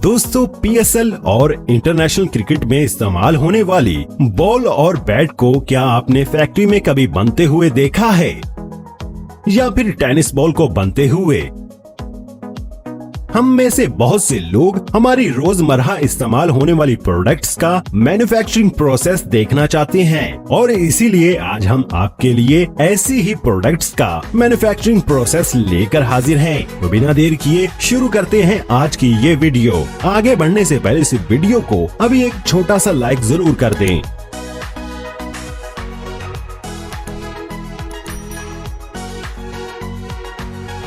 दोस्तों, पीएसएल और international cricket में इस्तेमाल होने वाली बॉल और बैट को क्या आपने फैक्ट्री में कभी बनते हुए देखा है या फिर टेनिस बॉल को बनते हुए? हम में से बहुत से लोग हमारी रोजमर्रा इस्तेमाल होने वाली प्रोडक्ट्स का मैन्युफैक्चरिंग प्रोसेस देखना चाहते हैं और इसीलिए आज हम आपके लिए ऐसी ही प्रोडक्ट्स का मैन्युफैक्चरिंग प्रोसेस लेकर हाजिर हैं। तो बिना देर किए शुरू करते हैं आज की ये वीडियो। आगे बढ़ने से पहले इस वीडियो को अभी एक छोटा सा लाइक जरूर कर दें।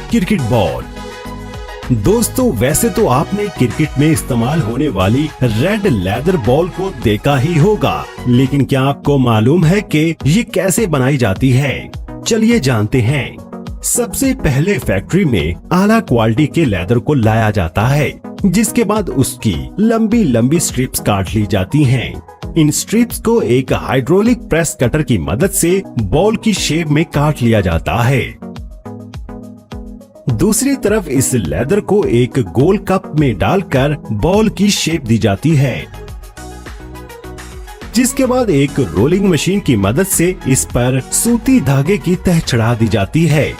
Cricket ball. दोस्तों, वैसे तो आपने क्रिकेट में इस्तेमाल होने वाली रेड लेदर बॉल को देखा ही होगा, लेकिन क्या आपको मालूम है कि ये कैसे बनाई जाती है? चलिए जानते हैं। सबसे पहले फैक्ट्री में आला क्वालिटी के लेदर को लाया जाता है, जिसके बाद उसकी लंबी लंबी स्ट्रिप्स काट ली जाती हैं। इन स्ट्रिप्स को एक हाइड्रोलिक प्रेस कटर की मदद से बॉल की शेप में काट लिया जाता है। दूसरी तरफ इस लेदर को एक गोल कप में डालकर बॉल की शेप दी जाती है, जिसके बाद एक रोलिंग मशीन की मदद से इस पर सूती धागे की तह चढ़ा दी जाती है,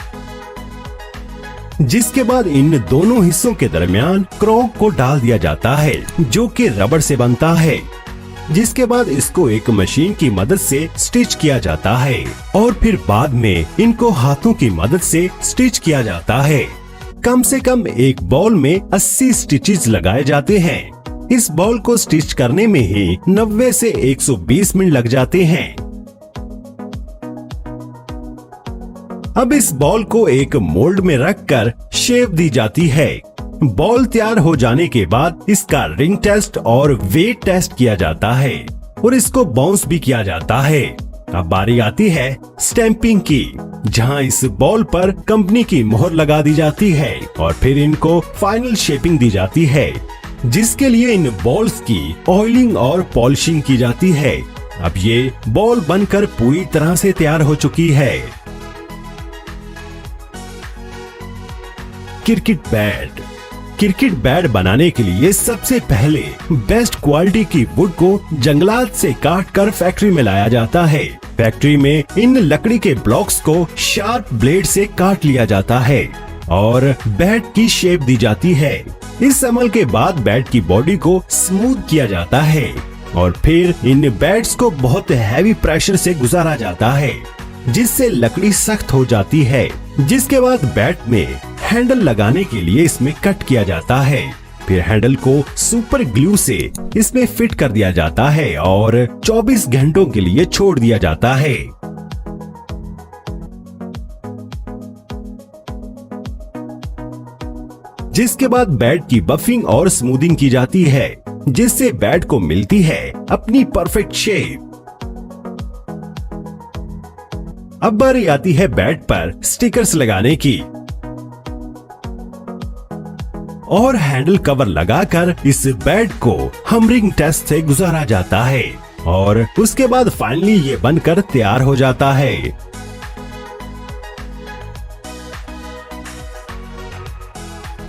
जिसके बाद इन दोनों हिस्सों के दरमियान क्रॉक को डाल दिया जाता है, जो कि रबड़ से बनता है। जिसके बाद इसको एक मशीन की मदद से स्टिच किया जाता है और फिर बाद में इनको हाथों की मदद से स्टिच किया जाता है। कम से कम एक बॉल में 80 स्टिचेस लगाए जाते हैं। इस बॉल को स्टिच करने में ही 90 से 120 मिनट लग जाते हैं। अब इस बॉल को एक मोल्ड में रखकर शेप दी जाती है। बॉल तैयार हो जाने के बाद इसका रिंग टेस्ट और वेट टेस्ट किया जाता है और इसको बाउंस भी किया जाता है। अब बारी आती है स्टैंपिंग की, जहां इस बॉल पर कंपनी की मोहर लगा दी जाती है और फिर इनको फाइनल शेपिंग दी जाती है, जिसके लिए इन बॉल्स की ऑयलिंग और पॉलिशिंग की जाती है। अब ये बॉल बनकर पूरी तरह से तैयार हो चुकी है। Cricket bat. क्रिकेट बैट बनाने के लिए सबसे पहले बेस्ट क्वालिटी की वुड को जंगलात से काटकर फैक्ट्री में लाया जाता है। फैक्ट्री में इन लकड़ी के ब्लॉक्स को शार्प ब्लेड से काट लिया जाता है और बैट की शेप दी जाती है। इस अमल के बाद बैट की बॉडी को स्मूथ किया जाता है और फिर इन बैट्स को बहुत हैवी प्रेशर से गुजारा जाता है, जिससे लकड़ी सख्त हो जाती है। जिसके बाद बैट में हैंडल लगाने के लिए इसमें कट किया जाता है। फिर हैंडल को सुपर ग्लू से इसमें फिट कर दिया जाता है और 24 घंटों के लिए छोड़ दिया जाता है। जिसके बाद बैट की बफिंग और स्मूथिंग की जाती है, जिससे बैट को मिलती है अपनी परफेक्ट शेप। अब बारी आती है बैट पर स्टिकर्स लगाने की और हैंडल कवर लगाकर इस बैट को हमरिंग टेस्ट से गुजारा जाता है और उसके बाद फाइनली ये बनकर तैयार हो जाता है।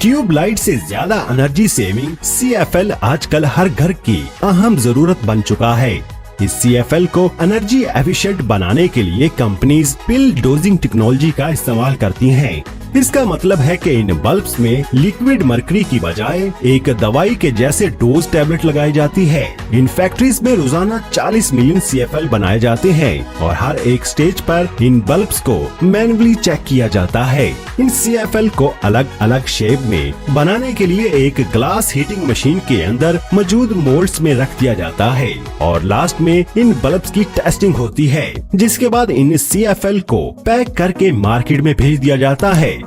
ट्यूबलाइट से ज्यादा एनर्जी सेविंग CFL आजकल हर घर की अहम जरूरत बन चुका है। इस CFL को एनर्जी एफिशिएंट बनाने के लिए कंपनीज पिल डोजिंग टेक्नोलॉजी का इस्तेमाल करती हैं। इसका मतलब है कि इन बल्ब्स में लिक्विड मरकरी की बजाय एक दवाई के जैसे डोज टैबलेट लगाई जाती है। इन फैक्ट्रीज में रोजाना 40 मिलियन CFL बनाए जाते हैं और हर एक स्टेज पर इन बल्ब्स को मैन्युअली चेक किया जाता है। इन CFL को अलग अलग शेप में बनाने के लिए एक ग्लास हीटिंग मशीन के अंदर मौजूद मोल्ड्स में रख दिया जाता है और लास्ट में इन बल्ब्स की टेस्टिंग होती है, जिसके बाद इन CFL को पैक करके मार्केट में भेज दिया जाता है।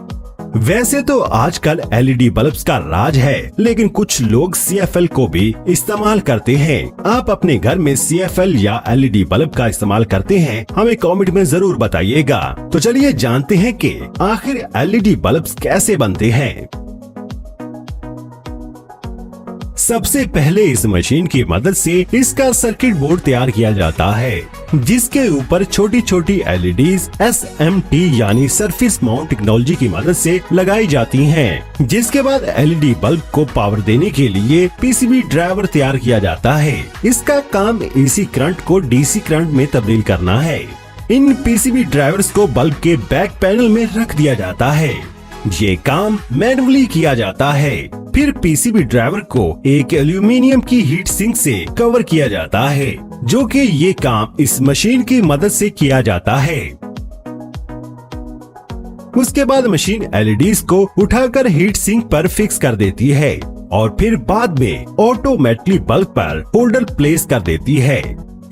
वैसे तो आजकल LED बल्ब्स का राज है, लेकिन कुछ लोग CFL को भी इस्तेमाल करते हैं। आप अपने घर में CFL या LED बल्ब का इस्तेमाल करते हैं? हमें कमेंट में जरूर बताइएगा। तो चलिए जानते हैं कि आखिर LED बल्ब्स कैसे बनते हैं। सबसे पहले इस मशीन की मदद से इसका सर्किट बोर्ड तैयार किया जाता है, जिसके ऊपर छोटी छोटी LEDs SMT यानी सरफेस माउंट टेक्नोलॉजी की मदद से लगाई जाती हैं। जिसके बाद LED बल्ब को पावर देने के लिए PCB ड्राइवर तैयार किया जाता है। इसका काम AC करंट को DC करंट में तब्दील करना है। इन PCB ड्राइवर्स को बल्ब के बैक पैनल में रख दिया जाता है। ये काम मैनुअली किया जाता है। फिर PCB ड्राइवर को एक एल्यूमिनियम की हीट सिंक से कवर किया जाता है, जो कि ये काम इस मशीन की मदद से किया जाता है। उसके बाद मशीन LEDs को उठाकर हीट सिंक पर फिक्स कर देती है और फिर बाद में ऑटोमेटिकली बल्ब पर होल्डर प्लेस कर देती है।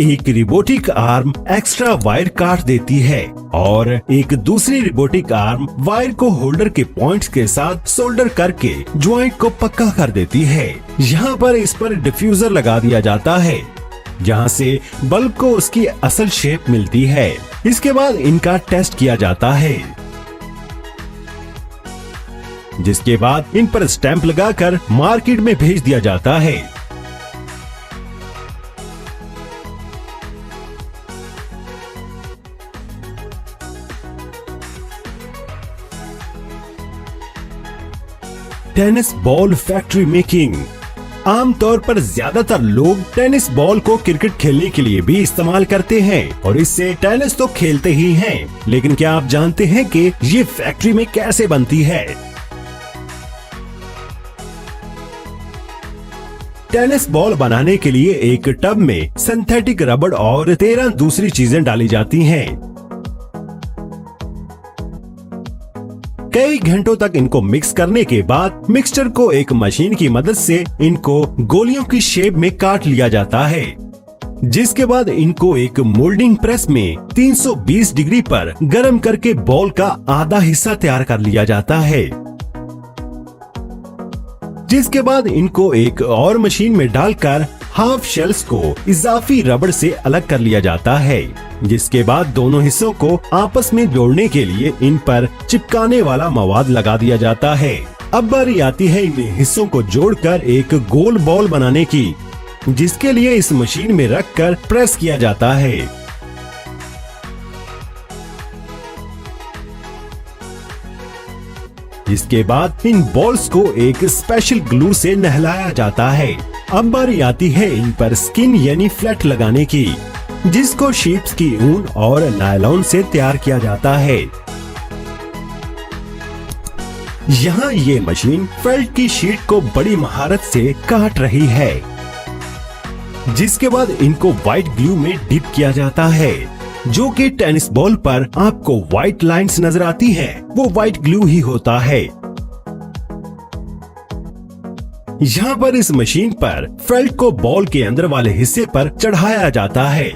एक रोबोटिक आर्म एक्स्ट्रा वायर काट देती है और एक दूसरी रोबोटिक आर्म वायर को होल्डर के पॉइंट्स के साथ सोल्डर करके ज्वाइंट को पक्का कर देती है। यहाँ पर इस पर डिफ्यूजर लगा दिया जाता है, जहाँ से बल्ब को उसकी असल शेप मिलती है। इसके बाद इनका टेस्ट किया जाता है, जिसके बाद इन पर स्टैंप लगाकर मार्केट में भेज दिया जाता है। Tennis ball factory making. आमतौर पर ज्यादातर लोग टेनिस बॉल को क्रिकेट खेलने के लिए भी इस्तेमाल करते हैं और इससे टेनिस तो खेलते ही हैं, लेकिन क्या आप जानते हैं कि ये फैक्ट्री में कैसे बनती है? टेनिस बॉल बनाने के लिए एक टब में सिंथेटिक रबड़ और 13 दूसरी चीजें डाली जाती हैं। कई घंटों तक इनको मिक्स करने के बाद मिक्सचर को एक मशीन की मदद से इनको गोलियों की शेप में काट लिया जाता है, जिसके बाद इनको एक मोल्डिंग प्रेस में 320 डिग्री पर गर्म करके बॉल का आधा हिस्सा तैयार कर लिया जाता है। जिसके बाद इनको एक और मशीन में डालकर हाफ शेल्स को इजाफी रबड़ से अलग कर लिया जाता है, जिसके बाद दोनों हिस्सों को आपस में जोड़ने के लिए इन पर चिपकाने वाला मवाद लगा दिया जाता है। अब बारी आती है इन हिस्सों को जोड़कर एक गोल बॉल बनाने की, जिसके लिए इस मशीन में रखकर प्रेस किया जाता है। इसके बाद इन बॉल्स को एक स्पेशल ग्लू से नहलाया जाता है। अब बारी आती है इन पर स्किन यानी फ्लैट लगाने की, जिसको शीप्स की ऊन और नायलॉन से तैयार किया जाता है। यहाँ ये मशीन फेल्ट की शीट को बड़ी महारत से काट रही है, जिसके बाद इनको व्हाइट ग्लू में डिप किया जाता है। जो कि टेनिस बॉल पर आपको व्हाइट लाइंस नजर आती हैं, वो व्हाइट ग्लू ही होता है। यहाँ पर इस मशीन पर फेल्ट को बॉल के अंदर वाले हिस्से पर चढ़ाया जाता है।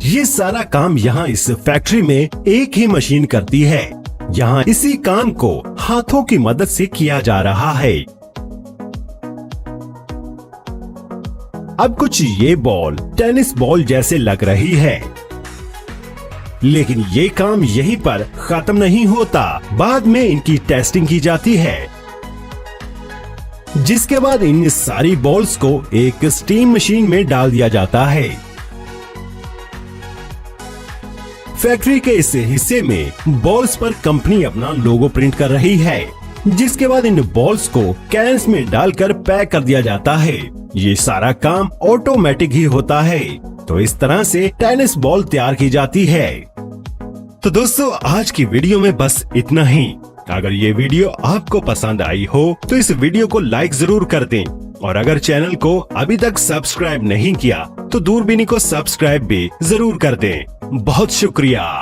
ये सारा काम यहाँ इस फैक्ट्री में एक ही मशीन करती है। यहाँ इसी काम को हाथों की मदद से किया जा रहा है। अब कुछ ये बॉल टेनिस बॉल जैसे लग रही है, लेकिन ये काम यहीं पर खत्म नहीं होता। बाद में इनकी टेस्टिंग की जाती है, जिसके बाद इन सारी बॉल्स को एक स्टीम मशीन में डाल दिया जाता है। फैक्ट्री के इस हिस्से में बॉल्स पर कंपनी अपना लोगो प्रिंट कर रही है, जिसके बाद इन बॉल्स को कैन्स में डालकर पैक कर दिया जाता है। ये सारा काम ऑटोमेटिक ही होता है। तो इस तरह से टेनिस बॉल तैयार की जाती है। तो दोस्तों, आज की वीडियो में बस इतना ही। अगर ये वीडियो आपको पसंद आई हो तो इस वीडियो को लाइक जरूर कर दें, और अगर चैनल को अभी तक सब्सक्राइब नहीं किया तो दूरबीनी को सब्सक्राइब भी जरूर कर दें। बहुत शुक्रिया।